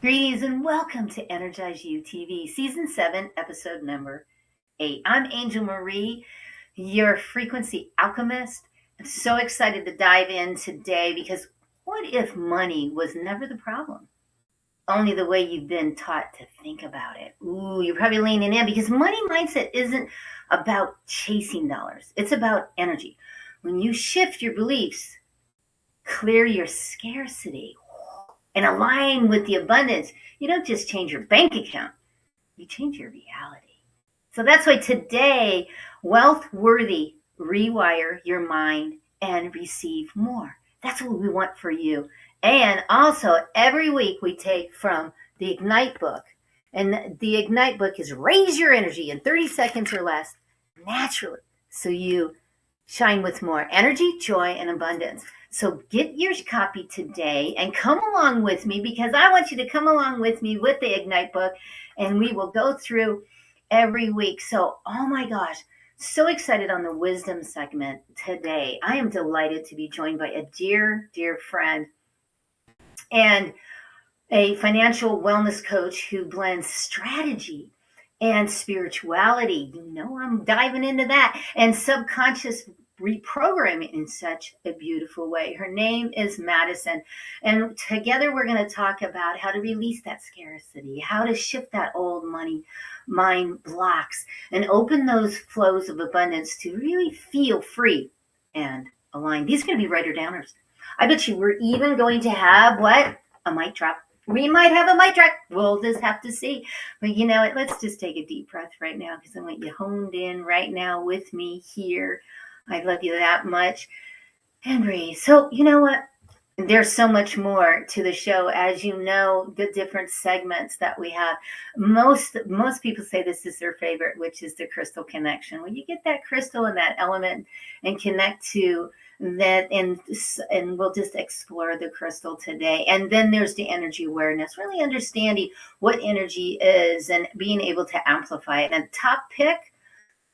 Greetings and welcome to Energize You TV, Season 7, Episode number 8. I'm Angel Marie, your frequency alchemist. I'm so excited to dive in today because what if money was never the problem? Only the way you've been taught to think about it. Ooh, you're probably leaning in because money mindset isn't about chasing dollars. It's about energy. When you shift your beliefs, clear your scarcity, and align with the abundance, you don't just change your bank account, you change your reality. So that's why today, wealth worthy, rewire your mind and receive more. That's what we want for you. And also, every week we take from the Ignite book. And the Ignite book is raise your energy in 30 seconds or less naturally. So you shine with more energy, joy, and abundance. So get your copy today and come along with me because I want you to come along with me with the Ignite book and we will go through every week. So, oh my gosh, so excited on the wisdom segment today. I am delighted to be joined by a dear, dear friend and a financial wellness coach who blends strategy and spirituality. You know, I'm diving into that and subconscious reprogramming in such a beautiful way. Her name is Madison, and together we're going to talk about how to release that scarcity, how to shift that old money mind blocks and open those flows of abundance to really feel free and aligned. These are going to be writer downers. I bet you we're even going to have what? A mic drop. We might have a mic drop. We'll just have to see. But you know what? Let's just take a deep breath right now because I want you honed in right now with me here. I love you that much. And breathe. So you know what? There's so much more to the show. As you know, the different segments that we have. Most people say this is their favorite, which is the crystal connection. When you get that crystal and that element and connect to that, and we'll just explore the crystal today. And then there's the energy awareness, really understanding what energy is and being able to amplify it. And top pick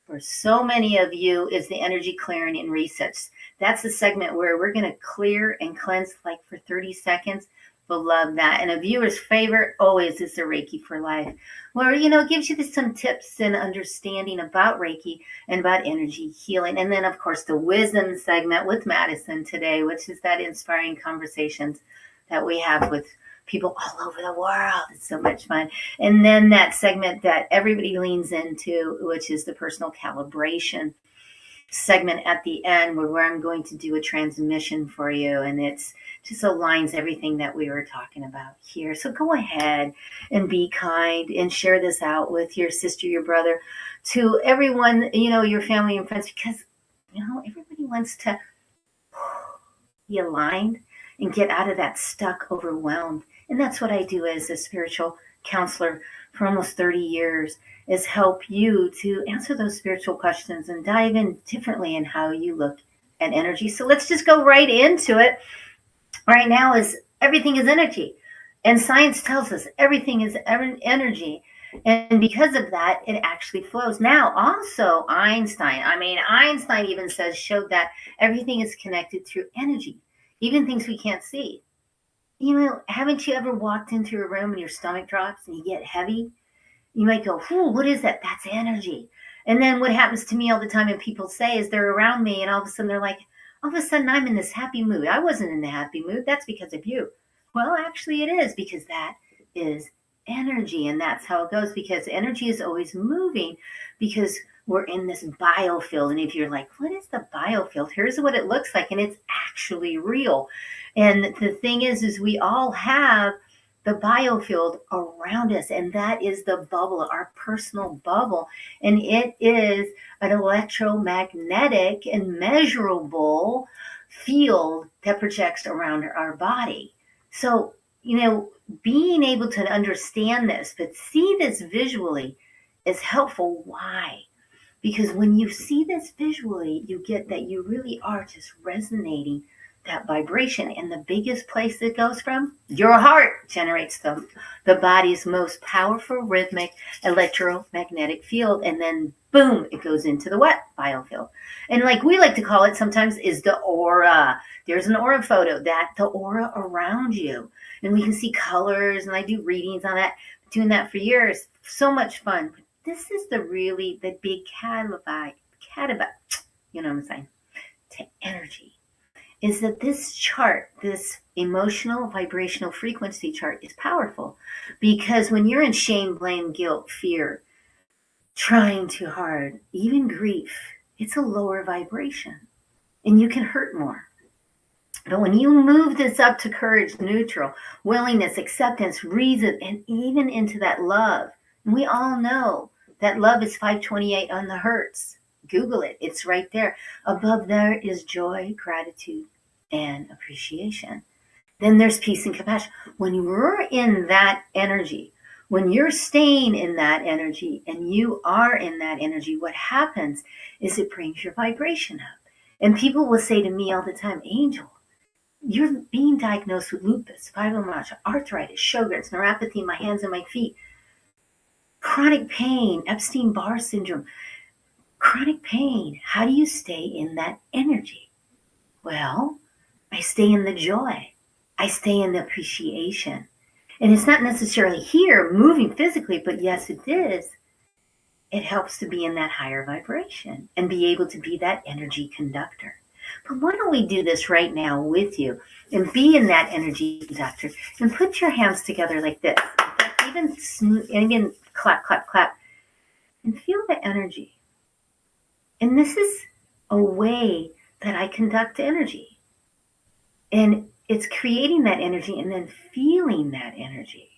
for so many of you is the energy clearing and resets. That's the segment where we're going to clear and cleanse like for 30 seconds. We'll love that. And a viewer's favorite always is the Reiki for Life, where, you know, it gives you some tips and understanding about Reiki and about energy healing. And then, of course, the wisdom segment with Madison today, which is that inspiring conversations that we have with people all over the world. It's so much fun. And then that segment that everybody leans into, which is the personal calibration segment at the end, where I'm going to do a transmission for you. And it's just aligns everything that we were talking about here. So go ahead and be kind and share this out with your sister, your brother, to everyone, you know, your family and friends, because, you know, everybody wants to be aligned and get out of that stuck, overwhelmed. And that's what I do as a spiritual counselor for almost 30 years, is help you to answer those spiritual questions and dive in differently in how you look at energy. So let's just go right into it. Right now is everything is energy. And science tells us everything is energy. And because of that, it actually flows. Now, also Einstein even showed that everything is connected through energy, even things we can't see. You know, haven't you ever walked into a room and your stomach drops and you get heavy? You might go, "Whew, what is that?" That's energy. And then what happens to me all the time and people say is they're around me and all of a sudden they're like, all of a sudden I'm in this happy mood. I wasn't in the happy mood. That's because of you. Well, actually it is, because that is energy, and that's how it goes, because energy is always moving, because we're in this biofield. And if you're like, what is the biofield? Here's what it looks like, and it's actually real. And the thing is we all have the biofield around us, and that is the bubble, our personal bubble. And it is an electromagnetic and measurable field that projects around our body. So, you know, being able to understand this, but see this visually, is helpful. Why? Because when you see this visually, you get that you really are just resonating that vibration. And the biggest place it goes from, your heart generates the body's most powerful rhythmic electromagnetic field. And then boom, it goes into the what? Biofield. And like we like to call it sometimes is the aura. There's an aura photo, that the aura around you. And we can see colors, and I do readings on that, doing that for years. So much fun. But this is the big Calibration, you know what I'm saying, to energy, is that this chart, this emotional vibrational frequency chart, is powerful. Because when you're in shame, blame, guilt, fear, trying too hard, even grief, it's a lower vibration and you can hurt more. But when you move this up to courage, neutral, willingness, acceptance, reason, and even into that love, and we all know that love is 528 on the hertz. Google it. It's right there. Above there is joy, gratitude, and appreciation. Then there's peace and compassion. When you're in that energy, when you're staying in that energy and you are in that energy, what happens is it brings your vibration up. And people will say to me all the time, Angel, you're being diagnosed with lupus, fibromyalgia, arthritis, Sjogren's, neuropathy in my hands and my feet, chronic pain, Epstein-Barr syndrome, chronic pain. How do you stay in that energy? Well, I stay in the joy. I stay in the appreciation. And it's not necessarily here moving physically, but yes, it is. It helps to be in that higher vibration and be able to be that energy conductor. But why don't we do this right now with you and be in that energy conductor and put your hands together like this. Even smooth, and again, clap, clap, clap. And feel the energy. And this is a way that I conduct energy. And it's creating that energy and then feeling that energy.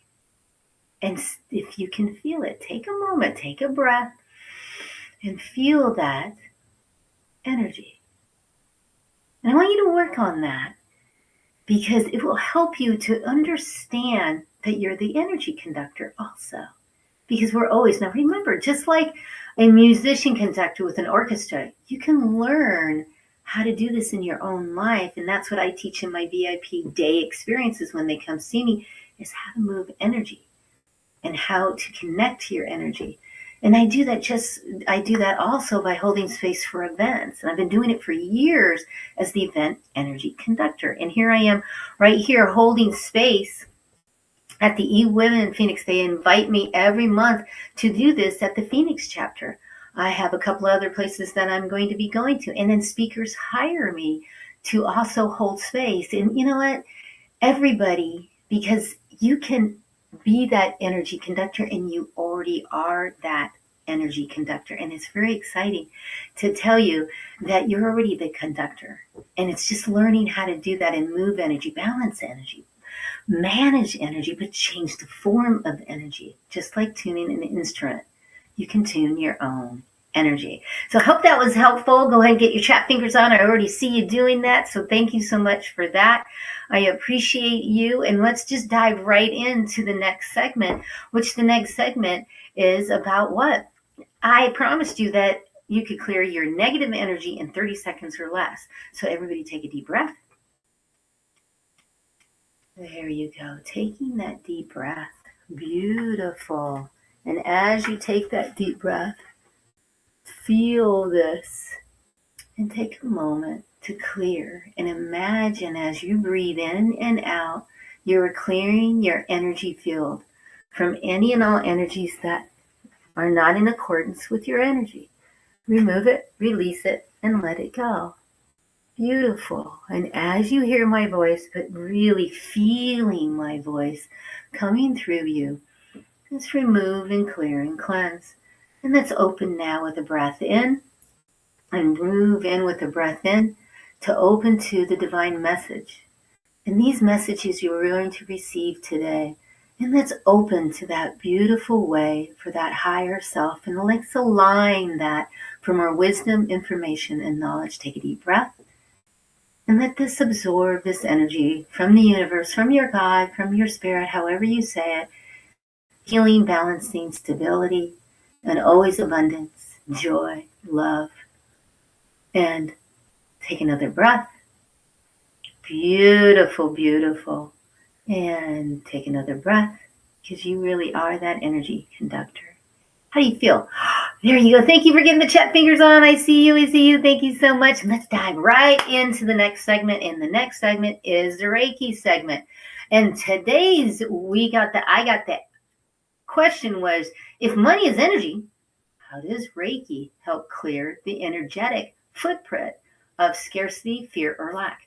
And if you can feel it, take a moment, take a breath, and feel that energy. And I want you to work on that because it will help you to understand that you're the energy conductor also. Because we're always, now remember, just like a musician conductor with an orchestra, you can learn how to do this in your own life. And that's what I teach in my VIP day experiences when they come see me, is how to move energy and how to connect to your energy. And I do that also by holding space for events. And I've been doing it for years as the event energy conductor. And here I am right here holding space at the E-Women in Phoenix. They invite me every month to do this at the Phoenix chapter. I have a couple other places that I'm going to be going to. And then speakers hire me to also hold space. And you know what? Everybody, because you can be that energy conductor and you already are that energy conductor. And it's very exciting to tell you that you're already the conductor. And it's just learning how to do that and move energy, balance energy, manage energy, but change the form of energy. Just like tuning an instrument, you can tune your own energy. So I hope that was helpful. Go ahead and get your chat fingers on. I already see you doing that. So thank you so much for that. I appreciate you. And let's just dive right into the next segment, which the next segment is about what? I promised you that you could clear your negative energy in 30 seconds or less. So everybody take a deep breath. There you go. Taking that deep breath. Beautiful. And as you take that deep breath, feel this and take a moment to clear and imagine as you breathe in and out, you're clearing your energy field from any and all energies that are not in accordance with your energy. Remove it, release it, and let it go. Beautiful. And as you hear my voice, but really feeling my voice coming through you, just remove and clear and cleanse. And let's open now with a breath in and move in with a breath in to open to the divine message. And these messages you're going to receive today. And let's open to that beautiful way for that higher self. And let's align that from our wisdom, information, and knowledge. Take a deep breath. And let this absorb this energy from the universe, from your God, from your spirit, however you say it. Healing, balancing, stability, and always abundance, joy, love. And take another breath. Beautiful, beautiful. And take another breath because you really are that energy conductor. How do you feel? There you go. Thank you for getting the chat fingers on. I see you. I see you. Thank you so much. Let's dive right into the next segment. And the next segment is the Reiki segment. And today's I got the question was, if money is energy, how does Reiki help clear the energetic footprint of scarcity, fear, or lack?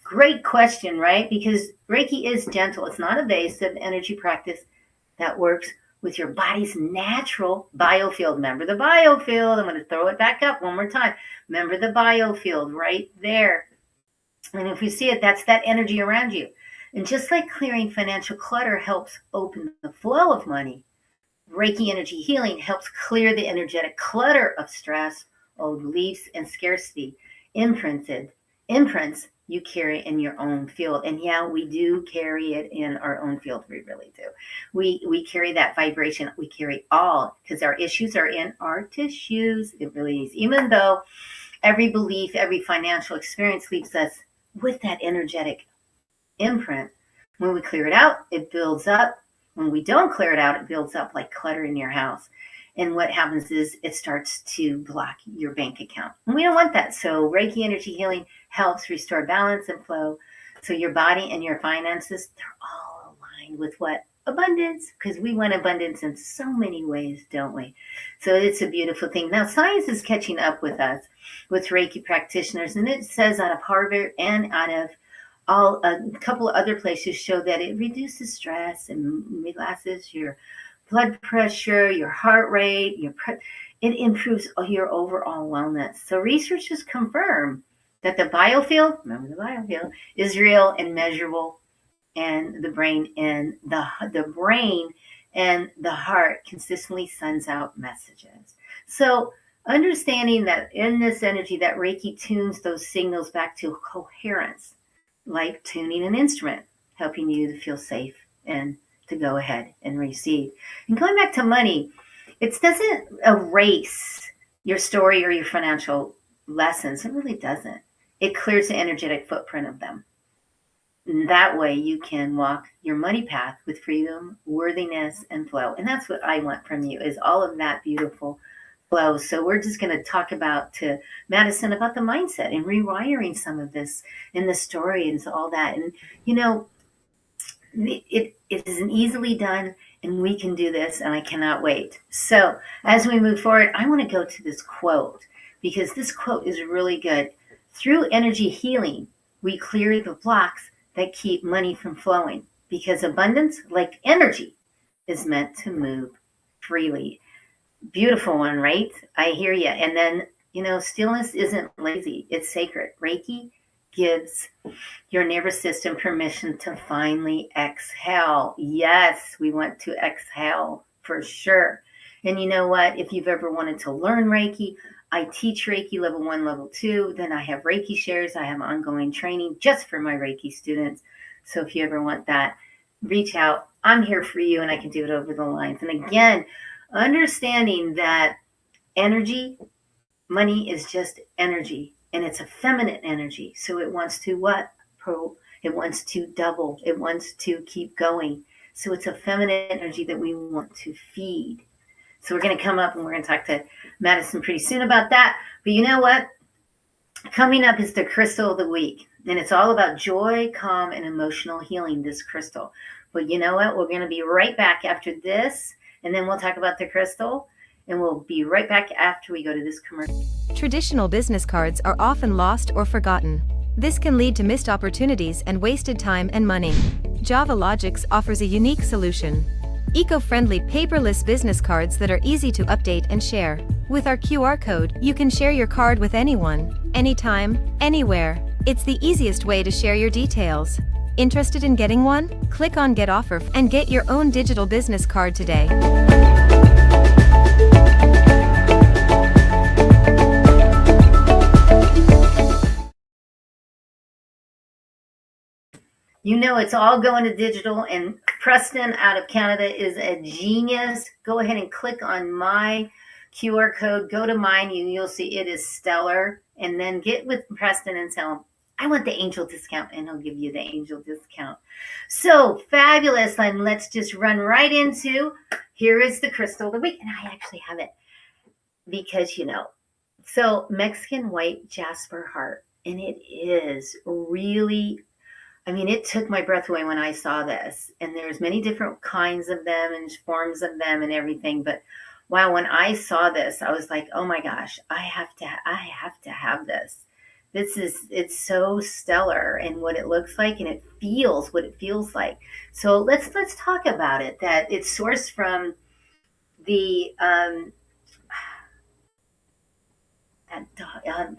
Great question, right? Because Reiki is gentle. It's not evasive energy practice that works with your body's natural biofield. Remember the biofield. I'm going to throw it back up one more time. Remember the biofield right there. And if you see it, that's that energy around you. And just like clearing financial clutter helps open the flow of money, Reiki energy healing helps clear the energetic clutter of stress, old beliefs, and scarcity imprints you carry in your own field. And yeah, we do carry it in our own field. We really do. We carry that vibration. We carry all, because our issues are in our tissues. It really is. Even though every belief, every financial experience leaves us with that energetic imprint, when we clear it out, it builds up. When we don't clear it out, it builds up like clutter in your house. And what happens is it starts to block your bank account. And we don't want that. So Reiki energy healing helps restore balance and flow. So your body and your finances, they're all aligned with what? Abundance. Because we want abundance in so many ways, don't we? So it's a beautiful thing. Now, science is catching up with us, with Reiki practitioners. And it says out of Harvard and out of a couple of other places show that it reduces stress and relaxes your blood pressure, your heart rate, it improves your overall wellness. So researchers confirm that the biofield, remember the biofield, is real and measurable, and the brain and the heart consistently sends out messages. So understanding that in this energy, that Reiki tunes those signals back to coherence, like tuning an instrument, helping you to feel safe and to go ahead and receive. And going back to money, it doesn't erase your story or your financial lessons. It really doesn't. It clears the energetic footprint of them. And that way you can walk your money path with freedom, worthiness, and flow. And that's what I want from you, is all of that beautiful flow. So we're just going to talk about to Madison about the mindset and rewiring some of this in the story and all that. And, you know, it isn't easily done, and we can do this, and I cannot wait. So as we move forward, I want to go to this quote, because this quote is really good. Through energy healing, we clear the blocks that keep money from flowing, because abundance, like energy, is meant to move freely. Beautiful one, right? I hear you. And then, you know, stillness isn't lazy. It's sacred. Reiki gives your nervous system permission to finally exhale. Yes, we want to exhale for sure. And you know what? If you've ever wanted to learn Reiki, I teach Reiki level 1, level 2. Then I have Reiki shares. I have ongoing training just for my Reiki students. So if you ever want that, reach out. I'm here for you, and I can do it over the lines. And again, understanding that energy, money is just energy. And it's a feminine energy. So it wants to what? It wants to double. It wants to keep going. So it's a feminine energy that we want to feed. So we're going to come up and we're going to talk to Madison pretty soon about that. But you know what? Coming up is the crystal of the week. And it's all about joy, calm, and emotional healing, this crystal. But you know what? We're going to be right back after this. And then we'll talk about the crystal. And we'll be right back after we go to this commercial. Traditional business cards are often lost or forgotten. This can lead to missed opportunities and wasted time and money. Java Logics offers a unique solution. Eco-friendly paperless business cards that are easy to update and share. With our QR code, you can share your card with anyone, anytime, anywhere. It's the easiest way to share your details. Interested in getting one? Click on Get Offer and get your own digital business card today. You know, it's all going to digital, and Preston out of Canada is a genius. Go ahead and click on my QR code. Go to mine. You'll see it is stellar. And then get with Preston and tell him, I want the angel discount, and he'll give you the angel discount. So fabulous. And let's just run right into, here is the crystal of the week. And I actually have it because, so Mexican white jasper heart. And it is really, it took my breath away when I saw this. And there's many different kinds of them and forms of them and everything. But wow, when I saw this, I was like, oh my gosh, I have to have this. It's so stellar and what it looks like, and it feels what it feels like. So let's talk about it. That it's sourced from the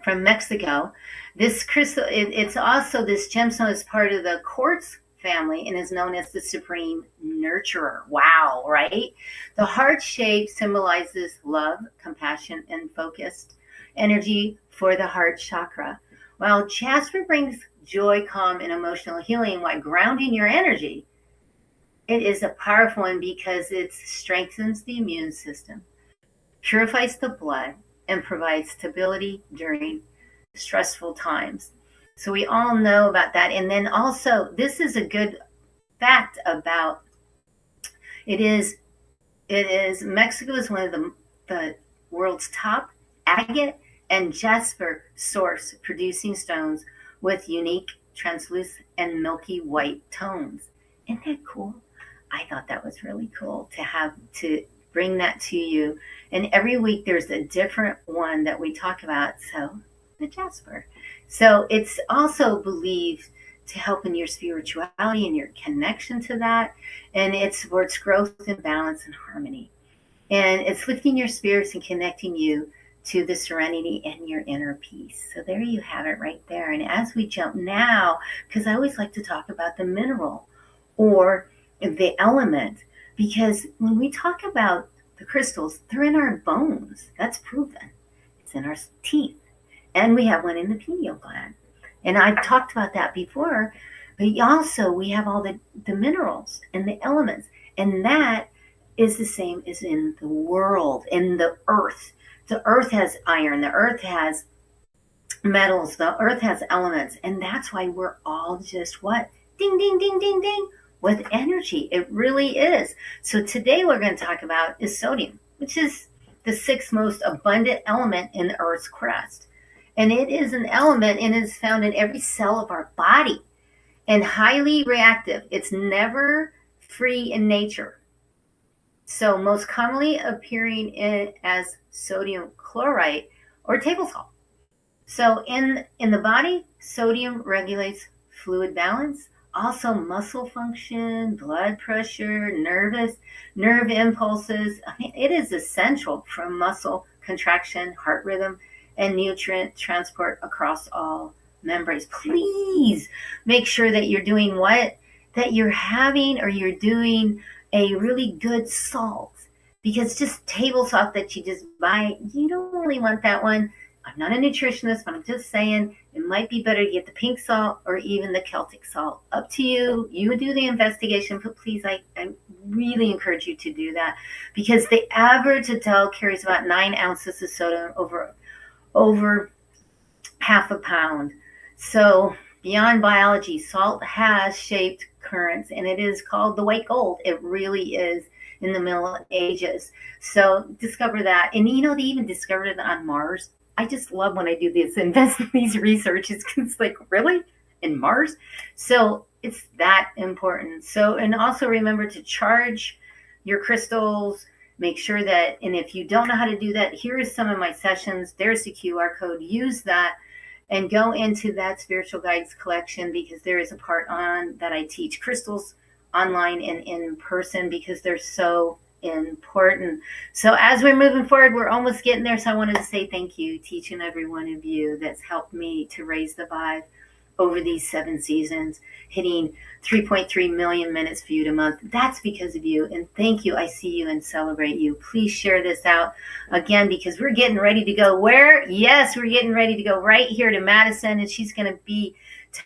from Mexico. This crystal, it's also, this gemstone is part of the quartz family and is known as the supreme nurturer. Wow, right? The heart shape symbolizes love, compassion, and focused energy for the heart chakra. While jasper brings joy, calm, and emotional healing while grounding your energy, it is a powerful one because it strengthens the immune system, purifies the blood, and provides stability during stressful times. So we all know about that. And then also, this is a good fact about it is Mexico is one of the world's top agate and jasper source producing stones with unique translucent and milky white tones. Isn't that cool? I thought that was really cool to bring that to you. And every week there's a different one that we talk about. So the jasper. So it's also believed to help in your spirituality and your connection to that. And it's for its growth and balance and harmony. And it's lifting your spirits and connecting you to the serenity and your inner peace. So there you have it right there. And as we jump now, because I always like to talk about the mineral or the element, because when we talk about the crystals, they're in our bones. That's proven. It's in our teeth. And we have one in the pineal gland. And I've talked about that before. But also we have all the minerals and the elements. And that is the same as in the world, in the earth. The earth has iron. The earth has metals. The earth has elements. And that's why we're all just what? Ding, ding, ding, ding, ding. With energy. It really is. So today we're going to talk about is sodium, which is the sixth most abundant element in the Earth's crust. And it is an element and is found in every cell of our body and highly reactive. It's never free in nature. So most commonly appearing as sodium chloride or table salt. So in the body, sodium regulates fluid balance, also muscle function, blood pressure, nerve impulses. It is essential for muscle contraction, heart rhythm, and nutrient transport across all membranes. Please make sure that you're doing what? That you're having or you're doing a really good salt. Because just table salt that you just buy, you don't really want that one. I'm not a nutritionist, but I'm just saying it might be better to get the pink salt or even the Celtic salt. Up to you. You do the investigation, but please, I really encourage you to do that because the average adult carries about 9 ounces of sodium over half a pound. So beyond biology, salt has shaped currents, and it is called the white gold. It really is in the Middle Ages. So discover that. And they even discovered it on Mars. I just love when I do this, invest in these researches, because it's like, really? In Mars? So it's that important. So, and also remember to charge your crystals. Make sure that, and if you don't know how to do that, here is some of my sessions. There's the QR code. Use that and go into that Spiritual Guides collection because there is a part on that I teach crystals online and in person because they're so important. So as we're moving forward, we're almost getting there. So I wanted to say thank you to each and every one of you that's helped me to raise the vibe over these 7 seasons, hitting 3.3 million minutes viewed a month. That's because of you. And thank you. I see you and celebrate you. Please share this out again because we're getting ready to go where? Yes, we're getting ready to go right here to Madison, and she's going to be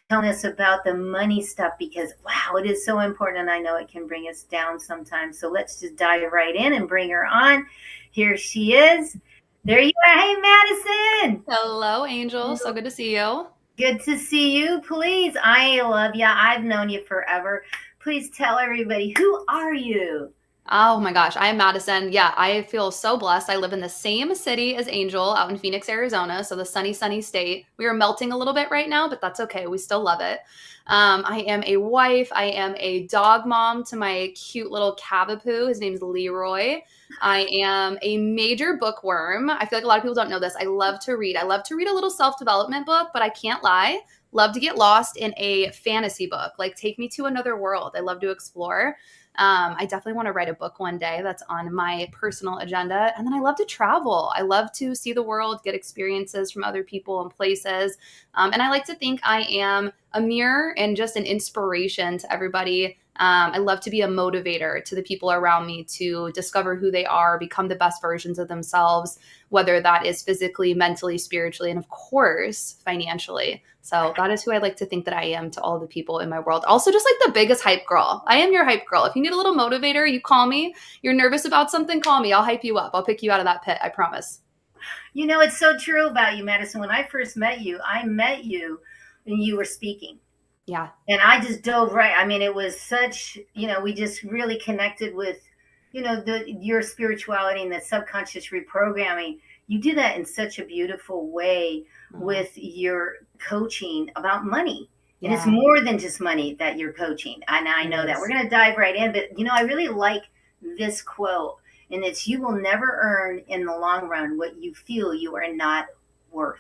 telling us about the money stuff because, wow, it is so important, and I know it can bring us down sometimes. So let's just dive right in and bring her on. Here she is. There you are. Hey, Madison. Hello, Angel. So good to see you. Good to see you. Please, I love you. I've known you forever. Please tell everybody, who are you? Oh my gosh, I am Madison. Yeah, I feel so blessed. I live in the same city as Angel out in Phoenix, Arizona. So the sunny, sunny state. We are melting a little bit right now, but that's okay. We still love it. I am a wife. I am a dog mom to my cute little cavapoo. His name's Leroy. I am a major bookworm. I feel like a lot of people don't know this. I love to read. I love to read a little self-development book, but I can't lie. Love to get lost in a fantasy book. Like, take me to another world. I love to explore. I definitely want to write a book one day. That's on my personal agenda. And then I love to travel. I love to see the world, get experiences from other people and places. And I like to think I am a mirror and just an inspiration to everybody. I love to be a motivator to the people around me to discover who they are, become the best versions of themselves, whether that is physically, mentally, spiritually, and of course, financially. So that is who I like to think that I am to all the people in my world. Also, just like the biggest hype girl. I am your hype girl. If you need a little motivator, you call me. You're nervous about something, call me. I'll hype you up. I'll pick you out of that pit. I promise. You know, it's so true about you, Madison. When I first met you, I met you and you were speaking. Yeah. And I just dove right. I mean, it was such, we just really connected with, your spirituality and the subconscious reprogramming. You do that in such a beautiful way with your coaching about money. And it's more than just money that you're coaching. And I know that. We're going to dive right in. But, I really like this quote. And it's, you will never earn in the long run what you feel you are not worth.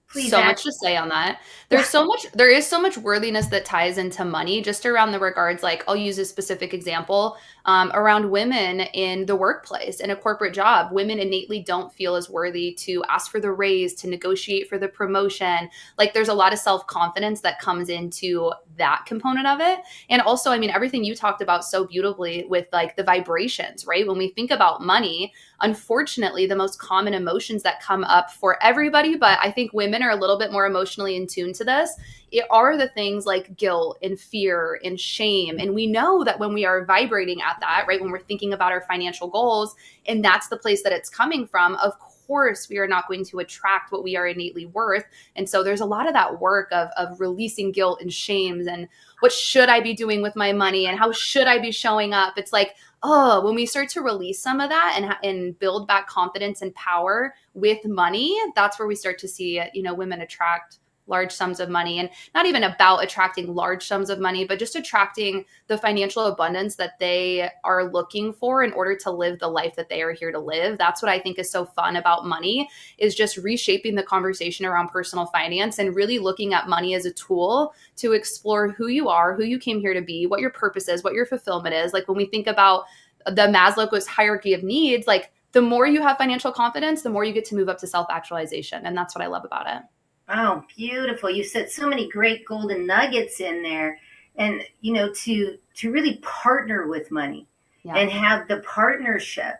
Please so much to say on that. There is so much worthiness that ties into money, just around the regards. Like, I'll use a specific example around women in the workplace, in a corporate job. Women innately don't feel as worthy to ask for the raise, to negotiate for the promotion. Like, there's a lot of self-confidence that comes into that component of it. And also, I mean, everything you talked about so beautifully with like the vibrations, right? When we think about money, unfortunately, the most common emotions that come up for everybody, but I think women are a little bit more emotionally in tune to this, it are the things like guilt and fear and shame. And we know that when we are vibrating at that, right, when we're thinking about our financial goals, and that's the place that it's coming from, of course, we are not going to attract what we are innately worth. And so there's a lot of that work of releasing guilt and shames and what should I be doing with my money and how should I be showing up? It's like, oh, when we start to release some of that and build back confidence and power with money, that's where we start to see, women attract large sums of money. And not even about attracting large sums of money, but just attracting the financial abundance that they are looking for in order to live the life that they are here to live. That's what I think is so fun about money, is just reshaping the conversation around personal finance and really looking at money as a tool to explore who you are, who you came here to be, what your purpose is, what your fulfillment is. Like, when we think about the Maslow's hierarchy of needs, like, the more you have financial confidence, the more you get to move up to self-actualization. And that's what I love about it. Oh, beautiful. You said so many great golden nuggets in there. And, to really partner with money and have the partnership.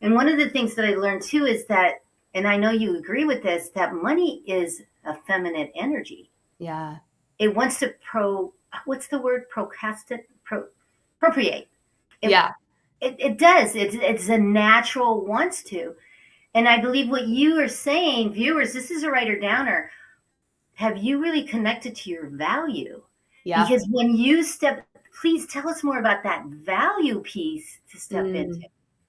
And one of the things that I learned too is that, and I know you agree with this, that money is a feminine energy. Yeah. It wants to appropriate. It does. It's a natural wants to. And I believe what you are saying, viewers, this is a writer downer. Have you really connected to your value? Yeah. Because when you please tell us more about that value piece to step into.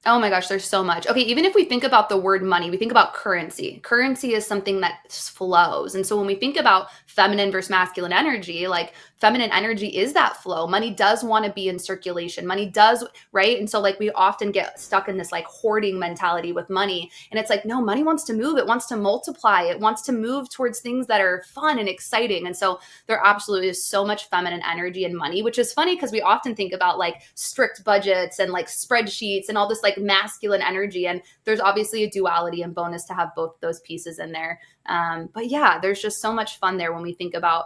Oh my gosh, there's so much. Okay, even if we think about the word money, we think about currency. Currency is something that flows. And so when we think about feminine versus masculine energy, like, feminine energy is that flow. Money does want to be in circulation. Money does, right? And so, like, we often get stuck in this like hoarding mentality with money. And it's like, no, money wants to move. It wants to multiply. It wants to move towards things that are fun and exciting. And so there absolutely is so much feminine energy in money, which is funny because we often think about like strict budgets and like spreadsheets and all this like masculine energy. And there's obviously a duality and bonus to have both those pieces in there. But yeah, there's just so much fun there when we think about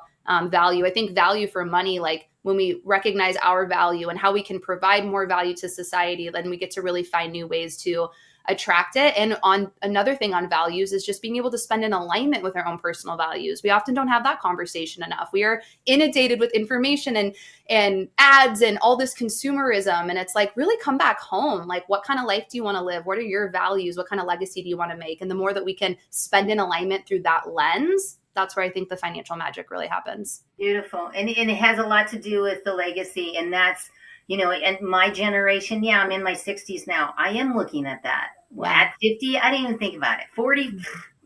value. I think value for money, like, when we recognize our value and how we can provide more value to society, then we get to really find new ways to attract it. And on another thing on values is just being able to spend in alignment with our own personal values. We often don't have that conversation enough. We are inundated with information and ads and all this consumerism. And it's like, really come back home. Like, what kind of life do you want to live? What are your values? What kind of legacy do you want to make? And the more that we can spend in alignment through that lens, that's where I think the financial magic really happens. Beautiful. And it has a lot to do with the legacy. And that's, and my generation, I'm in my 60s now. I am looking at that. At 50, I didn't even think about it. 40,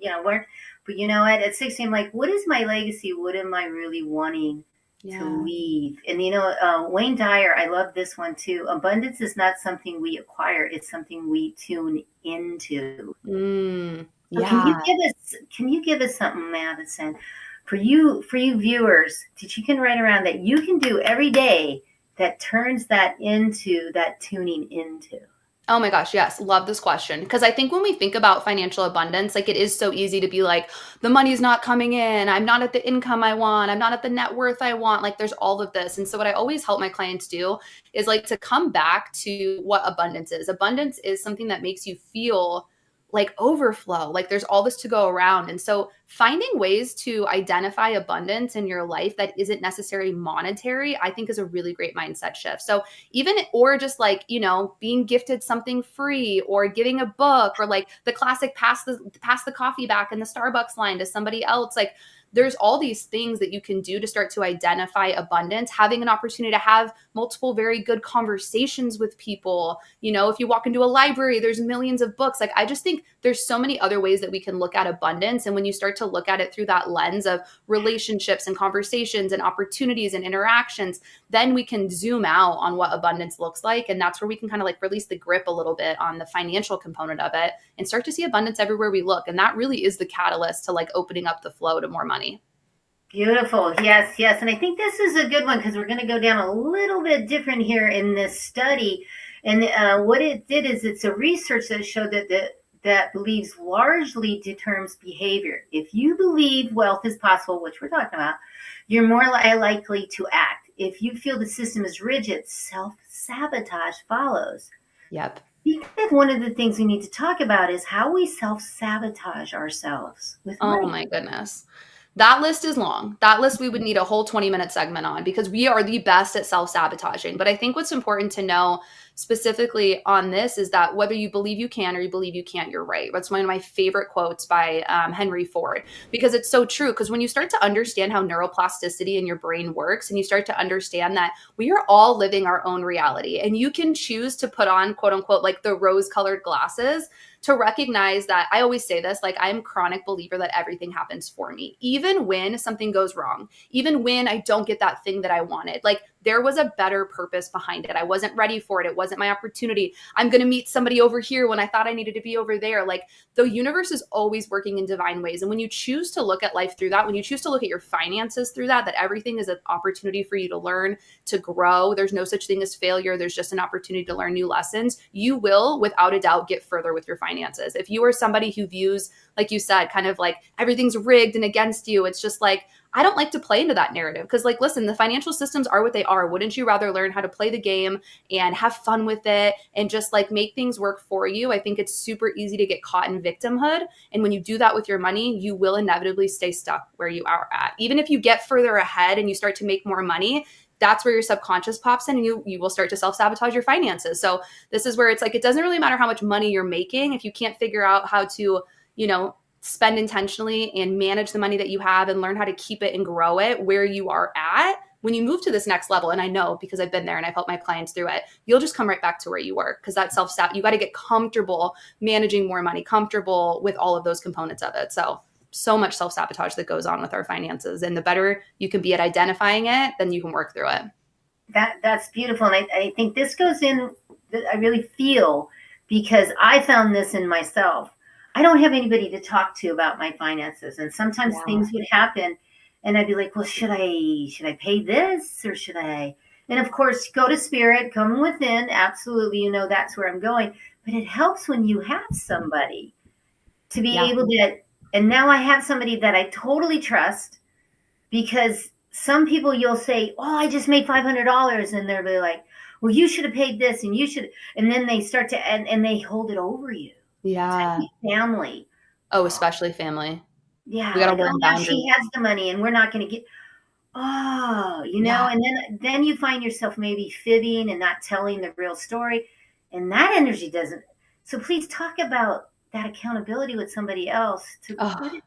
but you know what? At 60, I'm like, what is my legacy? What am I really wanting to leave? And, Wayne Dyer, I love this one too. Abundance is not something we acquire. It's something we tune into. Yeah. Can you give us something, Madison, for you viewers that you can write around that you can do every day that turns that into that tuning into? Oh my gosh, yes. Love this question. Because I think when we think about financial abundance, like, it is so easy to be like, the money's not coming in. I'm not at the income I want. I'm not at the net worth I want. Like, there's all of this. And so what I always help my clients do is like to come back to what abundance is. Abundance is something that makes you feel like overflow, like there's all this to go around. And so finding ways to identify abundance in your life that isn't necessarily monetary, I think is a really great mindset shift. So or just like, being gifted something free or getting a book, or like the classic pass the coffee back in the Starbucks line to somebody else. Like, there's all these things that you can do to start to identify abundance, having an opportunity to have multiple very good conversations with people. If you walk into a library, there's millions of books. Like, I just think there's so many other ways that we can look at abundance. And when you start to look at it through that lens of relationships and conversations and opportunities and interactions, then we can zoom out on what abundance looks like. And that's where we can kind of like release the grip a little bit on the financial component of it and start to see abundance everywhere we look. And that really is the catalyst to like opening up the flow to more money. Beautiful. Yes. And I think this is a good one because we're going to go down a little bit different here in this study. And what it did is it's a research that showed that believes largely determines behavior. If you believe wealth is possible, which we're talking about, you're more likely to act. If you feel the system is rigid, self-sabotage follows. Yep. I think one of the things we need to talk about is how we self-sabotage ourselves with money. Oh my goodness. That list is long. That list we would need a whole 20-minute segment on, because we are the best at self-sabotaging. But I think what's important to know specifically on this is that whether you believe you can or you believe you can't, you're right. That's one of my favorite quotes by Henry Ford, because it's so true. Because when you start to understand how neuroplasticity in your brain works, and you start to understand that we are all living our own reality, and you can choose to put on, quote unquote, like the rose-colored glasses to recognize that, I always say this, like, I'm a chronic believer that everything happens for me, even when something goes wrong, even when I don't get that thing that I wanted. Like, there was a better purpose behind it. I wasn't ready for it. It wasn't my opportunity. I'm going to meet somebody over here when I thought I needed to be over there. Like, the universe is always working in divine ways. And when you choose to look at life through that, when you choose to look at your finances through that everything is an opportunity for you to learn, to grow. There's no such thing as failure. There's just an opportunity to learn new lessons. You will, without a doubt, get further with your finances. If you are somebody who views, like you said, kind of like everything's rigged and against you, it's just like, I don't like to play into that narrative, because, like, listen, the financial systems are what they are. Wouldn't you rather learn how to play the game and have fun with it and just like make things work for you? I think it's super easy to get caught in victimhood. And when you do that with your money, you will inevitably stay stuck where you are at. Even if you get further ahead and you start to make more money, that's where your subconscious pops in, and you will start to self-sabotage your finances. So this is where it's like, it doesn't really matter how much money you're making. If you can't figure out how to, spend intentionally and manage the money that you have and learn how to keep it and grow it where you are at, when you move to this next level, and I know because I've been there and I've helped my clients through it, you'll just come right back to where you were, because that you got to get comfortable managing more money, comfortable with all of those components of it. So much self-sabotage that goes on with our finances, and the better you can be at identifying it, then you can work through it. That's beautiful. And I think this goes in, I really feel, because I found this in myself. I don't have anybody to talk to about my finances. And sometimes things would happen and I'd be like, well, should I pay this or should I? And of course, go to spirit, come within. Absolutely. That's where I'm going. But it helps when you have somebody to be able to. And now I have somebody that I totally trust, because some people you'll say, oh, I just made $500. And they'll be like, well, you should have paid this and you should. And then they start to, and they hold it over you. Yeah. Especially family. Oh, especially family. Yeah, We gotta like, learn oh yeah, she boundaries. has the money and we're not gonna get, oh, Yeah. and then you find yourself maybe fibbing and not telling the real story, and that energy doesn't. So please talk about that accountability with somebody else to Oh. put it.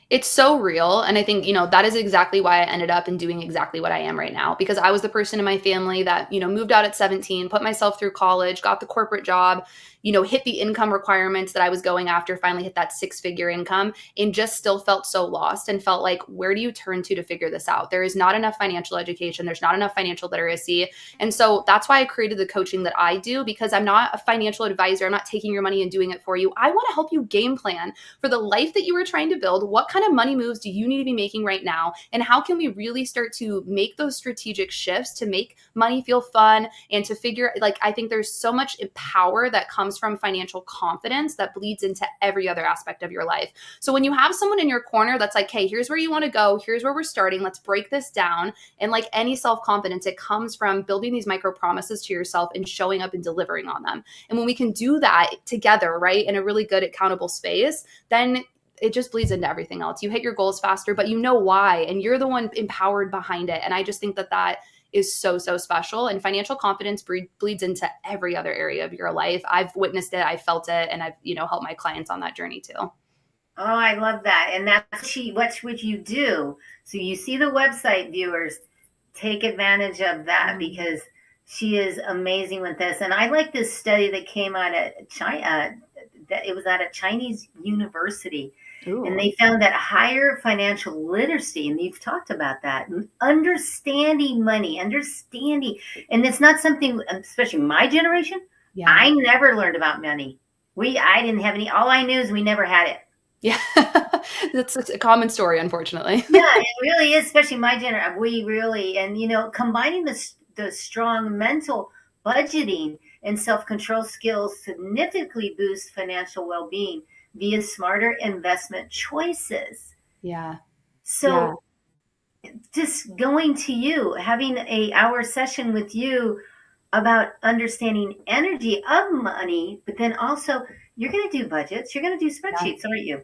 It's so real, and I think, that is exactly why I ended up in doing exactly what I am right now, because I was the person in my family that, moved out at 17, put myself through college, got the corporate job, hit the income requirements that I was going after, finally hit that six-figure income, and just still felt so lost and felt like, where do you turn to figure this out? There is not enough financial education, there's not enough financial literacy. And so that's why I created the coaching that I do, because I'm not a financial advisor. I'm not taking your money and doing it for you. I want to help you game plan for the life that you were trying to build. What kind of money moves do you need to be making right now? And how can we really start to make those strategic shifts to make money feel fun and to figure, like, I think there's so much power that comes from financial confidence that bleeds into every other aspect of your life. So when you have someone in your corner that's like, hey, here's where you want to go, here's where we're starting, let's break this down. And like any self-confidence, it comes from building these micro promises to yourself and showing up and delivering on them. And when we can do that together, right, in a really good accountable space, then it just bleeds into everything else. You hit your goals faster, but you know why, and you're the one empowered behind it. And I just think that is so, so special. And financial confidence bleeds into every other area of your life. I've witnessed it, I've felt it, and I've, helped my clients on that journey too. Oh, I love that. And that's what you do. So you see the website, viewers, take advantage of that because she is amazing with this. And I like this study that came out at China, that it was at a Chinese university. Ooh. And they found that higher financial literacy, and you've talked about that, understanding money, and it's not something, especially my generation, Yeah. I never learned about money. I didn't have any, all I knew is we never had it. Yeah, that's a common story, unfortunately. Yeah, it really is, especially my generation. We really, and combining the strong mental budgeting and self-control skills significantly boost financial well-being via smarter investment choices. Yeah. So just going to you, having a hour session with you about understanding energy of money, but then also you're going to do budgets, you're going to do spreadsheets, aren't you?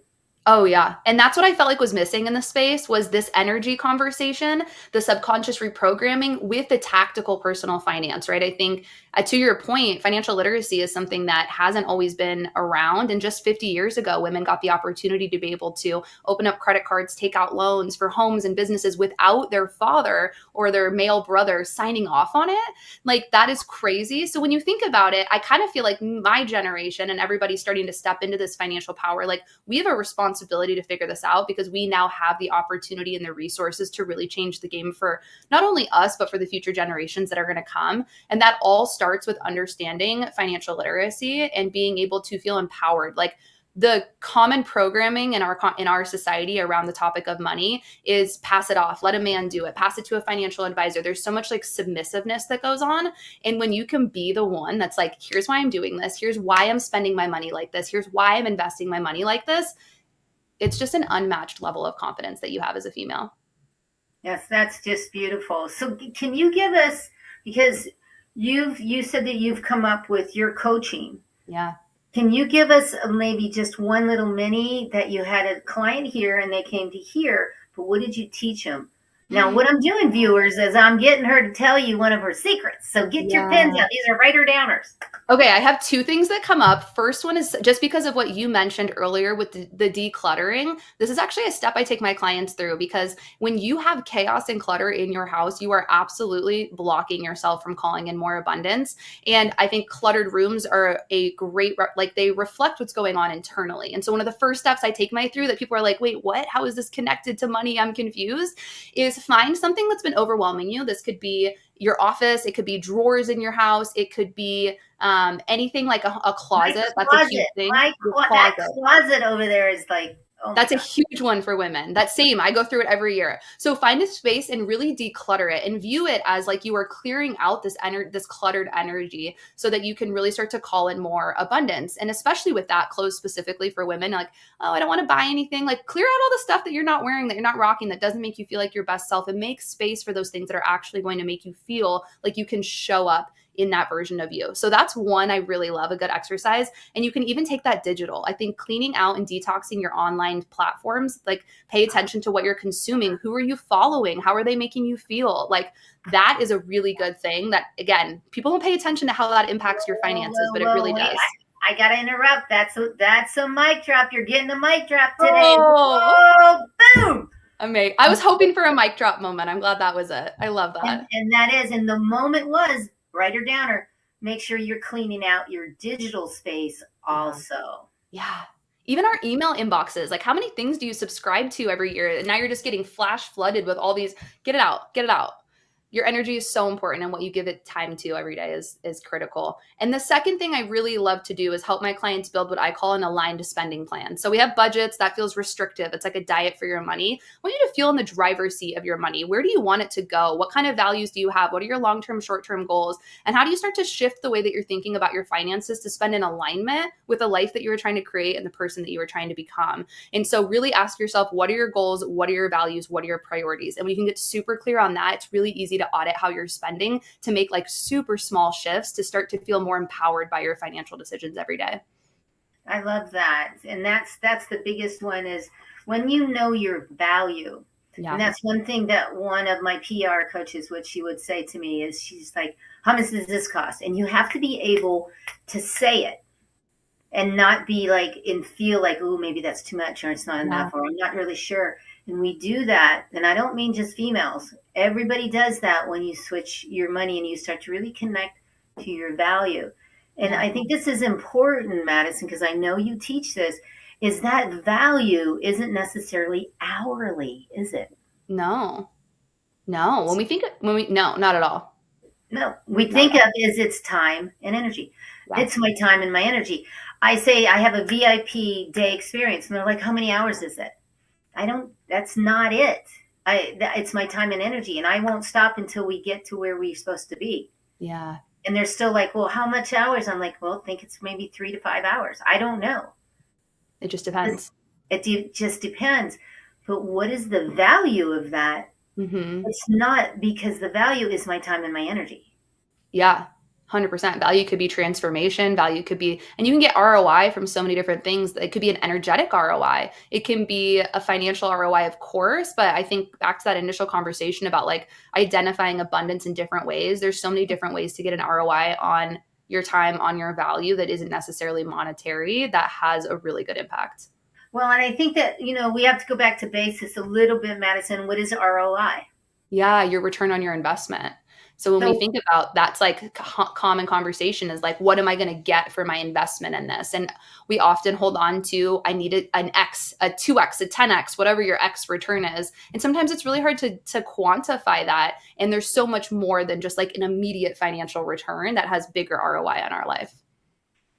Oh yeah. And that's what I felt like was missing in the space was this energy conversation, the subconscious reprogramming with the tactical personal finance, right? I think to your point, financial literacy is something that hasn't always been around. And just 50 years ago, women got the opportunity to be able to open up credit cards, take out loans for homes and businesses without their father or their male brother signing off on it. Like that is crazy. So when you think about it, I kind of feel like my generation and everybody starting to step into this financial power, like we have a responsibility to figure this out because we now have the opportunity and the resources to really change the game for not only us, but for the future generations that are going to come. And that all starts with understanding financial literacy and being able to feel empowered. Like the common programming in our society around the topic of money is pass it off, let a man do it, pass it to a financial advisor. There's so much like submissiveness that goes on. And when you can be the one that's like, here's why I'm doing this, here's why I'm spending my money like this, here's why I'm investing my money like this, it's just an unmatched level of confidence that you have as a female. Yes, that's just beautiful. So can you give us, because you said that you've come up with your coaching. Yeah. Can you give us maybe just one little mini that you had a client here and they came to here, but what did you teach them? Now, what I'm doing, viewers, is I'm getting her to tell you one of her secrets. So get your pens out. These are writer-downers. Okay, I have two things that come up. First one is just because of what you mentioned earlier with the decluttering. This is actually a step I take my clients through because when you have chaos and clutter in your house, you are absolutely blocking yourself from calling in more abundance. And I think cluttered rooms are a great, like they reflect what's going on internally. And so one of the first steps I take my through that people are like, wait, what? How is this connected to money? I'm confused. Is find something that's been overwhelming you. This could be your office. It could be drawers in your house. It could be anything like a closet. That's a huge thing. That closet over there is like, oh that's a huge one for women. That same, I go through it every year. So find a space and really declutter it and view it as like you are clearing out this cluttered energy so that you can really start to call in more abundance. And especially with that, clothes specifically for women, like, oh, I don't want to buy anything. Like clear out all the stuff that you're not wearing, that you're not rocking, that doesn't make you feel like your best self, and make space for those things that are actually going to make you feel like you can show up in that version of you. So that's one I really love, a good exercise. And you can even take that digital. I think cleaning out and detoxing your online platforms, like pay attention to what you're consuming. Who are you following? How are they making you feel? Like that is a really good thing that, again, people don't pay attention to how that impacts your finances, but it really does. I got to interrupt. That's a mic drop. You're getting a mic drop today. Oh, boom. Amazing. I was hoping for a mic drop moment. I'm glad that was it. I love that. And that is, and the moment was, writer downer, make sure you're cleaning out your digital space also. Yeah. Even our email inboxes, like how many things do you subscribe to every year? And now you're just getting flash flooded with all these, get it out. Your energy is so important, and what you give it time to every day is critical. And the second thing I really love to do is help my clients build what I call an aligned spending plan. So we have budgets that feels restrictive. It's like a diet for your money. I want you to feel in the driver's seat of your money. Where do you want it to go? What kind of values do you have? What are your long-term, short-term goals? And how do you start to shift the way that you're thinking about your finances to spend in alignment with the life that you were trying to create and the person that you were trying to become? And so really ask yourself, what are your goals? What are your values? What are your priorities? And when you can get super clear on that, it's really easy to audit how you're spending, to make like super small shifts to start to feel more empowered by your financial decisions every day. I love that. And that's the biggest one, is when you know your value. Yeah. And that's one thing that one of my PR coaches, what she would say to me is, she's like, how much does this cost? And you have to be able to say it and not be like, and feel like, oh, maybe that's too much, or it's not enough, or I'm not really sure. And we do that. And I don't mean just females. Everybody does that when you switch your money and you start to really connect to your value. And I think this is important, Madison, because I know you teach this, is that value isn't necessarily hourly, is it? No, no, not at all. No, we think of is it's time and energy. Yeah. It's my time and my energy. I say I have a VIP day experience, and they're like, how many hours is it? That's not it. It's my time and energy, and I won't stop until we get to where we're supposed to be. Yeah. And they're still like, well, how much hours? I'm like, well, I think it's maybe 3 to 5 hours. I don't know. It just depends. It just depends. But what is the value of that? Mm-hmm. It's not, because the value is my time and my energy. Yeah. 100%. Value could be transformation. Value could be, and you can get ROI from so many different things. It could be an energetic ROI. It can be a financial ROI, of course, but I think back to that initial conversation about like identifying abundance in different ways. There's so many different ways to get an ROI on your time, on your value, that isn't necessarily monetary, that has a really good impact. Well, and I think that, we have to go back to basics a little bit, Madison. What is ROI? Yeah, your return on your investment. So when we think about that's like common conversation is like, what am I going to get for my investment in this? And we often hold on to, I need an X, a 2X, a 10X, whatever your X return is. And sometimes it's really hard to quantify that. And there's so much more than just like an immediate financial return that has bigger ROI on our life.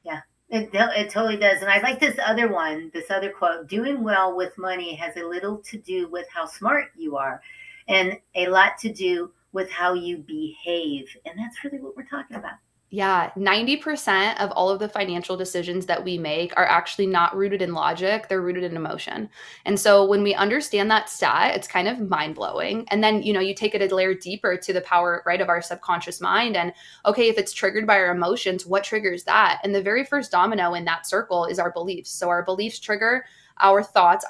Yeah, it totally does. And I like this other quote, doing well with money has a little to do with how smart you are and a lot to do with how you behave. And that's really what we're talking about. Yeah. 90% of all of the financial decisions that we make are actually not rooted in logic. They're rooted in emotion. And so when we understand that stat, it's kind of mind blowing. And then, you take it a layer deeper to the power, right, of our subconscious mind. And okay, if it's triggered by our emotions, what triggers that? And the very first domino in that circle is our beliefs. So our beliefs trigger our thoughts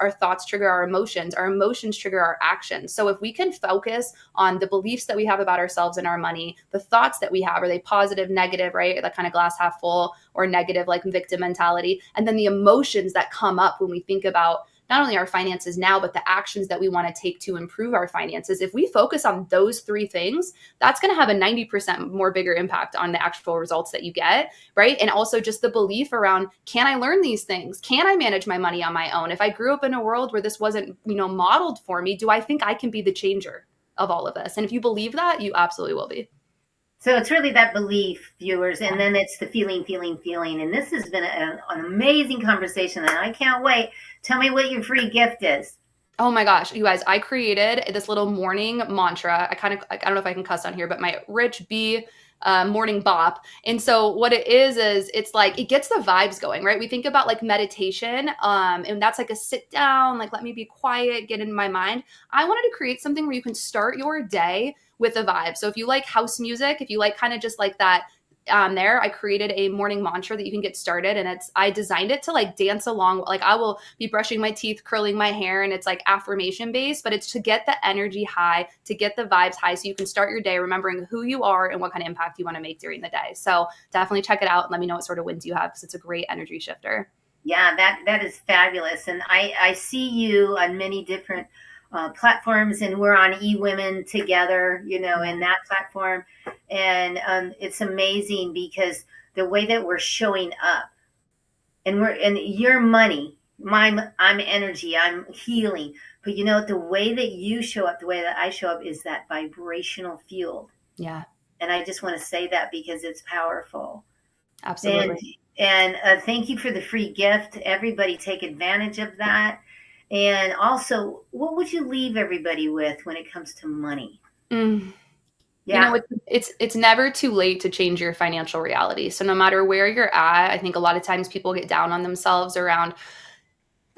trigger our emotions trigger our actions. So if we can focus on the beliefs that we have about ourselves and our money, the thoughts that we have, are they positive, negative, right? That kind of glass half full, or negative, like victim mentality. And then the emotions that come up when we think about not only our finances now, but the actions that we want to take to improve our finances. If we focus on those three things, that's going to have a 90% more bigger impact on the actual results that you get, right? And also just the belief around, can I learn these things? Can I manage my money on my own? If I grew up in a world where this wasn't, modeled for me, do I think I can be the changer of all of this? And if you believe that, you absolutely will be. So it's really that belief, viewers, and then it's the feeling. And this has been an amazing conversation, and I can't wait. Tell me what your free gift is. Oh my gosh, you guys, I created this little morning mantra. I don't know if I can cuss on here, but my Rich B morning bop. And so what it is it's like, it gets the vibes going, right? We think about like meditation, and that's like a sit down, like, let me be quiet, get in my mind. I wanted to create something where you can start your day with a vibe. So if you like house music, if you like kind of just like that on there, I created a morning mantra that you can get started. And I designed it to like dance along. Like I will be brushing my teeth, curling my hair, and it's like affirmation based, but it's to get the energy high, to get the vibes high, so you can start your day remembering who you are and what kind of impact you want to make during the day. So definitely check it out and let me know what sort of wins you have, because it's a great energy shifter. Yeah, that is fabulous. And I see you on many different platforms, and we're on eWomen together, in that platform. And it's amazing because the way that we're showing up, and your money, I'm energy, I'm healing. But the way that you show up, the way that I show up is that vibrational field. Yeah. And I just want to say that because it's powerful. Absolutely. And thank you for the free gift. Everybody take advantage of that. And also, what would you leave everybody with when it comes to money? Yeah. It's never too late to change your financial reality. So no matter where you're at, I think a lot of times people get down on themselves around,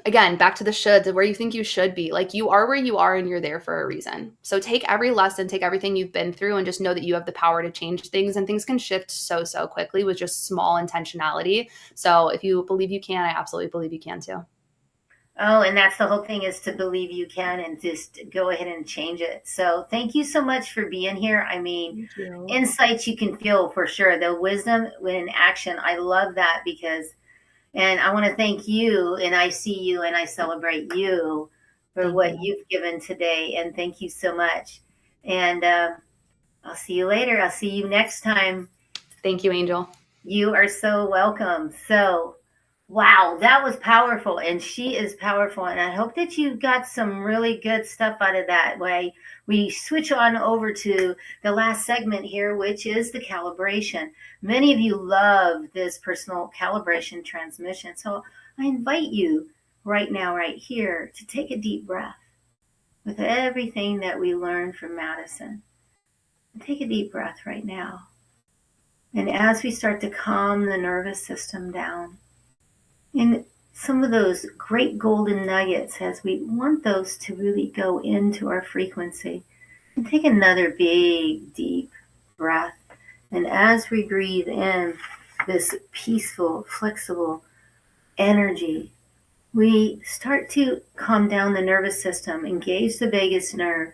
again, back to the shoulds, where you think you should be. Like, you are where you are and you're there for a reason. So take every lesson, take everything you've been through, and just know that you have the power to change things, and things can shift so quickly with just small intentionality. So if you believe you can, I absolutely believe you can too. Oh, and that's the whole thing, is to believe you can and just go ahead and change it. So thank you so much for being here. I mean, insights you can feel for sure. The wisdom in action. I love that and I want to thank you, and I see you, and I celebrate you for what you've given today. And thank you so much. And I'll see you later. I'll see you next time. Thank you, Angel. You are so welcome. So, wow, that was powerful. And she is powerful. And I hope that you got some really good stuff out of that. Way we switch on over to the last segment here, which is the calibration. Many of you love this personal calibration transmission. So I invite you right now, right here, to take a deep breath with everything that we learned from Madison. Take a deep breath right now. And as we start to calm the nervous system down, and some of those great golden nuggets, as we want those to really go into our frequency, and take another big, deep breath. And as we breathe in this peaceful, flexible energy, we start to calm down the nervous system, engage the vagus nerve,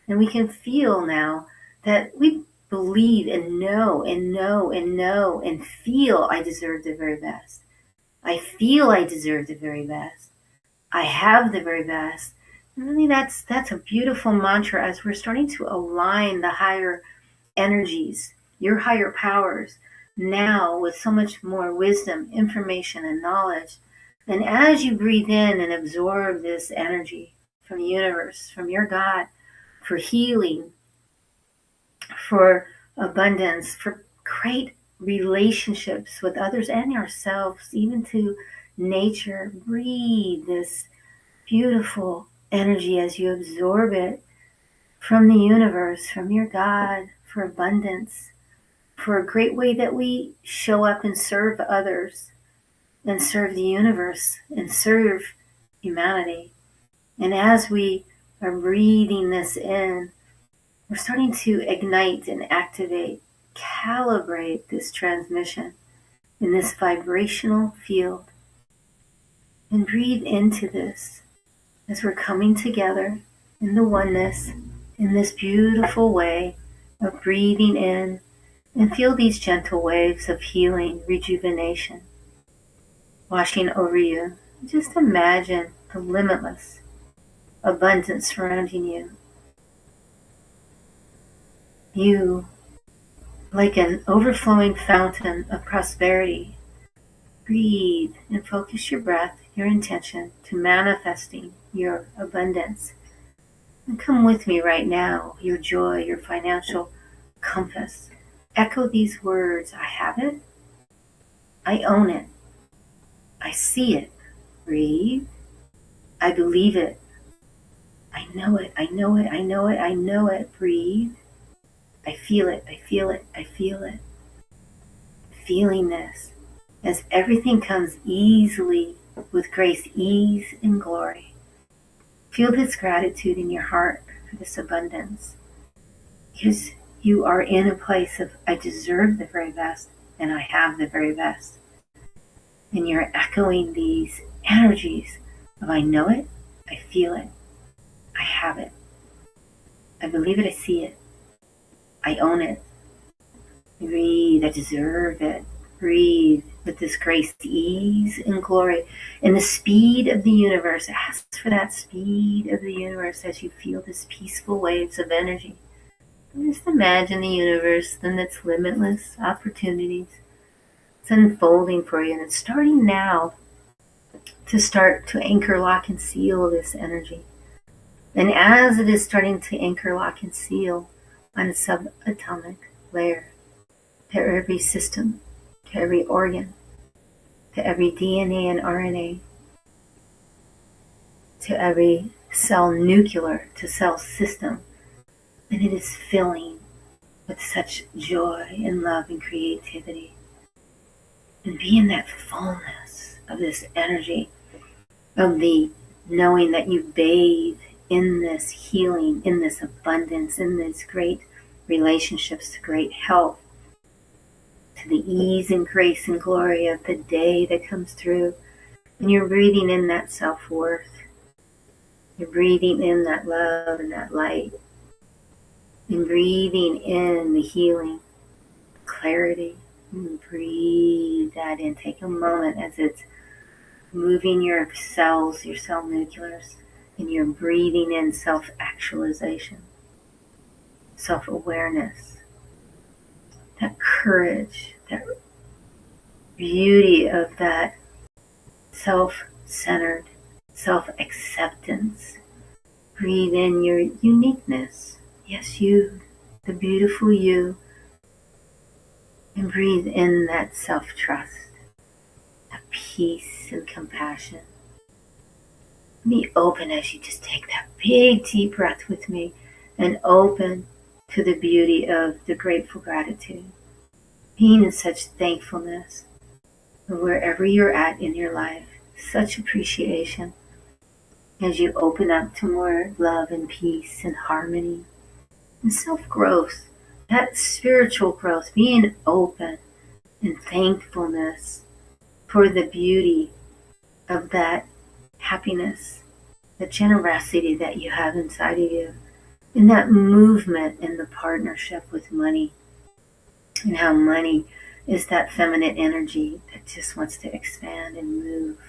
and we can feel now that we believe and know and know and know and feel I deserve the very best. I feel I deserve the very best. I have the very best. And really that's a beautiful mantra as we're starting to align the higher energies, your higher powers, now with so much more wisdom, information, and knowledge. And as you breathe in and absorb this energy from the universe, from your God, for healing, for abundance, for great relationships with others and ourselves, even to nature, breathe this beautiful energy as you absorb it from the universe, from your God, for abundance, for a great way that we show up and serve others and serve the universe and serve humanity. And as we are breathing this in, we're starting to ignite and activate, calibrate this transmission in this vibrational field. And breathe into this as we're coming together in the oneness, in this beautiful way of breathing in, and feel these gentle waves of healing, rejuvenation, washing over you. Just imagine the limitless abundance surrounding you. You, like an overflowing fountain of prosperity, breathe and focus your breath, your intention to manifesting your abundance. And come with me right now, your joy, your financial compass. Echo these words: I have it, I own it, I see it. Breathe. I believe it. I know it, I know it, I know it, I know it. Breathe. I feel it, I feel it, I feel it. Feeling this as everything comes easily with grace, ease, and glory. Feel this gratitude in your heart for this abundance, because you are in a place of I deserve the very best. and I have the very best. And you're echoing these energies of I know it, I feel it, I have it, I believe it, I see it, I own it. Breathe, I deserve it. Breathe with this grace, ease, and glory. And the speed of the universe, ask for that speed of the universe as you feel this peaceful waves of energy. And just imagine the universe, then it's limitless opportunities. It's unfolding for you, and it's starting now to start to anchor, lock, and seal this energy. And as it is starting to anchor, lock, and seal on a subatomic layer, to every system, to every organ, to every DNA and RNA, to every cell nuclear to cell system. And it is filling with such joy and love and creativity. And be in that fullness of this energy, of the knowing that you bathe in this healing, in this abundance, in this great relationships, great health, to the ease and grace and glory of the day that comes through. And you're breathing in that self-worth. You're breathing in that love and that light. And breathing in the healing, clarity. And breathe that in. Take a moment as it's moving your cells, your cell nucleus, and you're breathing in self-actualization, self-awareness, that courage, that beauty of that self-centered, self-acceptance. Breathe in your uniqueness. Yes, you, the beautiful you. And breathe in that self-trust, that peace and compassion. Be open as you just take that big deep breath with me and open to the beauty of the grateful gratitude. Being in such thankfulness wherever you're at in your life, such appreciation as you open up to more love and peace and harmony and self-growth, that spiritual growth, being open and thankfulness for the beauty of that happiness, the generosity that you have inside of you, and that movement in the partnership with money, and how money is that feminine energy that just wants to expand and move,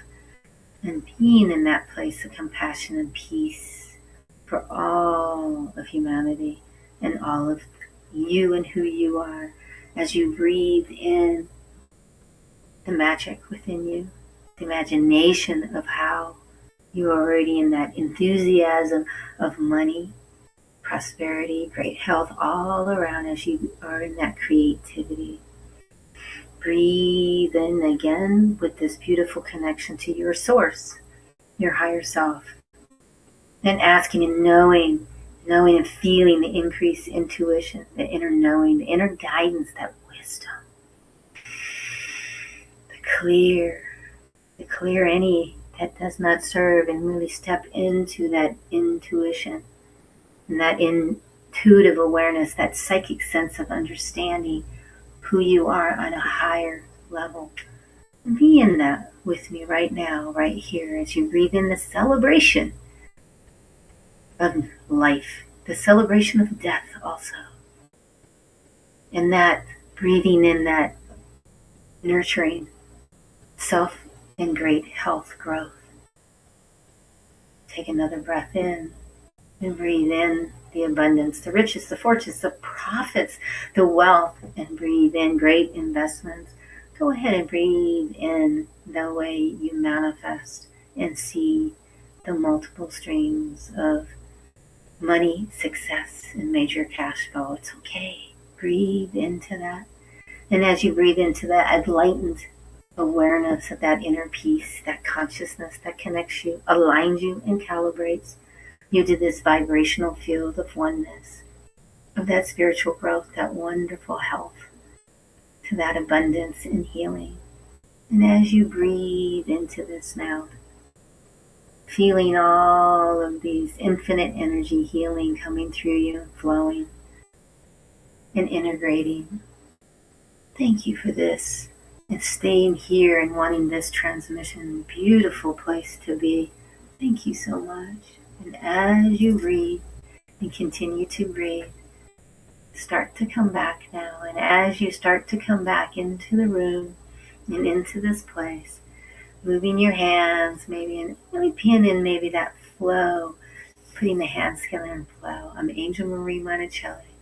and being in that place of compassion and peace for all of humanity and all of you and who you are as you breathe in the magic within you, the imagination of how you're already in that enthusiasm of money, prosperity, great health all around as you are in that creativity. Breathe in again with this beautiful connection to your source, your higher self, and asking and knowing and feeling the increased intuition, the inner knowing, the inner guidance, that wisdom, the clear any that does not serve, and really step into that intuition and that intuitive awareness, that psychic sense of understanding who you are on a higher level. And be in that with me right now, right here, as you breathe in the celebration of life, the celebration of death also. And that breathing in that nurturing self and great health growth. Take another breath in and breathe in the abundance, the riches, the fortunes, the profits, the wealth, and breathe in great investments. Go ahead and breathe in the way you manifest and see the multiple streams of money, success, and major cash flow. It's okay. Breathe into that. And as you breathe into that enlightened awareness of that inner peace, that consciousness that connects you, aligns you, and calibrates you to this vibrational field of oneness, of that spiritual growth, that wonderful health, to that abundance and healing. And as you breathe into this now, feeling all of these infinite energy healing coming through you, flowing and integrating Thank you for this and staying here and wanting this transmission. Beautiful place to be. Thank you so much. And as you breathe and continue to breathe, start to come back now. And as you start to come back into the room and into this place, moving your hands, maybe, and really being in maybe that flow, putting the hands together in flow. I'm Angel Marie Monticelli,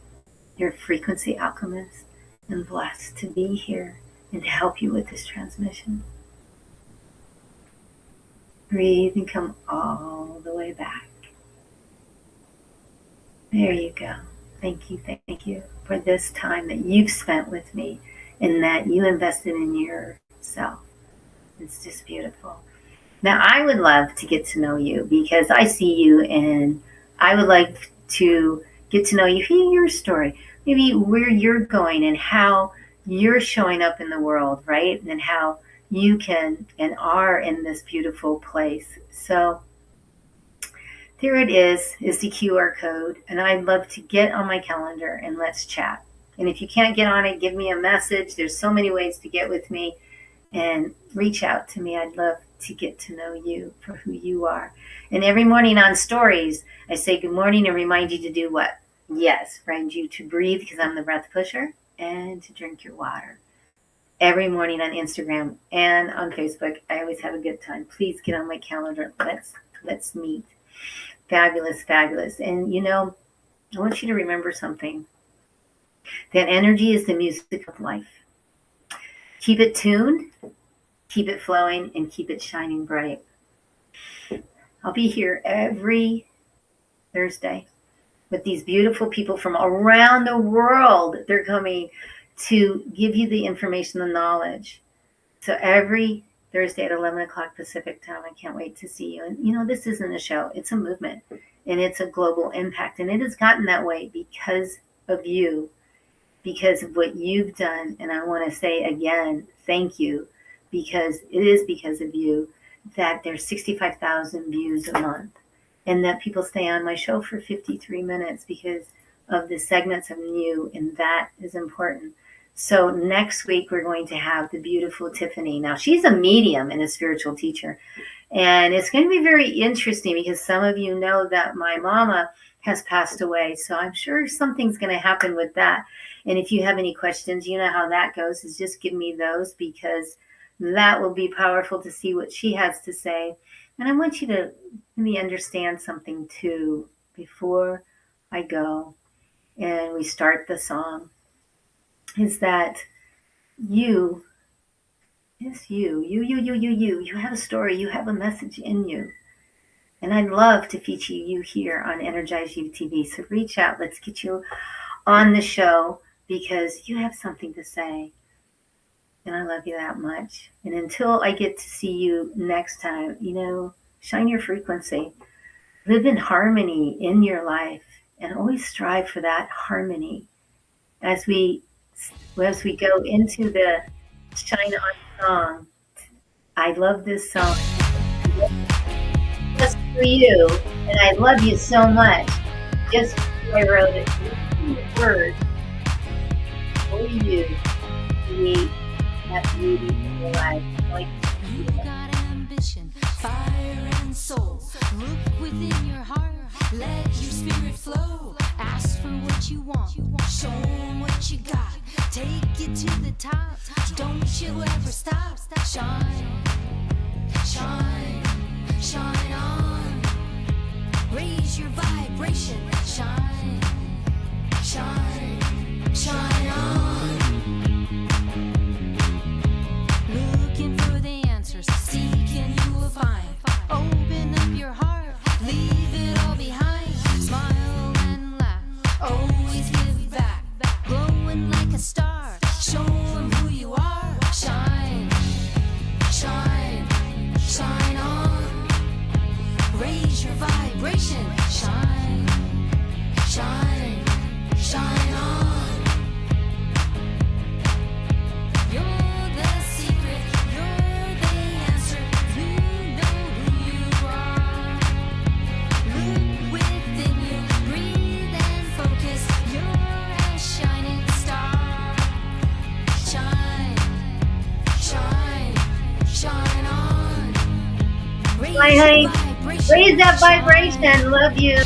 your frequency alchemist, and blessed to be here and to help you with this transmission. Breathe and come all the way back. There you go. Thank you for this time that you've spent with me and that you invested in yourself. It's just beautiful. Now, I would love to get to know you because I see you and I would like to get to know you, hear your story, maybe where you're going and how you're showing up in the world, right? And how you can and are in this beautiful place. So there it is the QR code. And I'd love to get on my calendar and let's chat. And if you can't get on it, give me a message. There's so many ways to get with me and reach out to me. I'd love to get to know you for who you are. And every morning on stories, I say good morning and remind you to do what? Yes, remind you to breathe because I'm the breath pusher and to drink your water. Every morning on Instagram and on Facebook, I always have a good time. Please get on my calendar. Let's meet. Fabulous, fabulous. And you know, I want you to remember something. That energy is the music of life. Keep it tuned, keep it flowing, and keep it shining bright. I'll be here every Thursday with these beautiful people from around the world. They're coming to give you the information, the knowledge. So every Thursday at 11 o'clock Pacific time, I can't wait to see you. And you know, this isn't a show, it's a movement and it's a global impact. And it has gotten that way because of you, because of what you've done. And I want to say again, thank you, because it is because of you that there's 65,000 views a month and that people stay on my show for 53 minutes because of the segments of you. And that is important. So next week, we're going to have the beautiful Tiffany. Now, she's a medium and a spiritual teacher. And it's going to be very interesting because some of you know that my mama has passed away. So I'm sure something's going to happen with that. And if you have any questions, you know how that goes, is just give me those because that will be powerful to see what she has to say. And I want you to really understand something too before I go and we start the song. Is that you have a story, you have a message in you. And I'd love to feature you here on Energize You TV. So reach out, let's get you on the show because you have something to say. And I love you that much. And until I get to see you next time, you know, shine your frequency. Live in harmony in your life and always strive for that harmony as we go into the Shine On song. I love this song. Just for you, and I love you so much. Just before I wrote it, words for you to meet that beauty in your life. You got ambition, fire and soul. Look within your heart, let your spirit flow. Ask for what you want, show 'em what you got. Take it to the top, don't you ever stop. Shine, shine, shine on. Raise your vibration, shine, shine, shine on. Looking for the answers, seeking you will find. Open up your heart, leave it all behind. Smile and laugh, always give back. Glowing like a star, show 'em who you are. Shine, shine, shine on. Raise your vibration, shine, shine, shine on. You're the secret, you're the answer. You know who you are. Look within you, breathe and focus. You're a shining star. Shine. honey. Raise that vibration. Love you.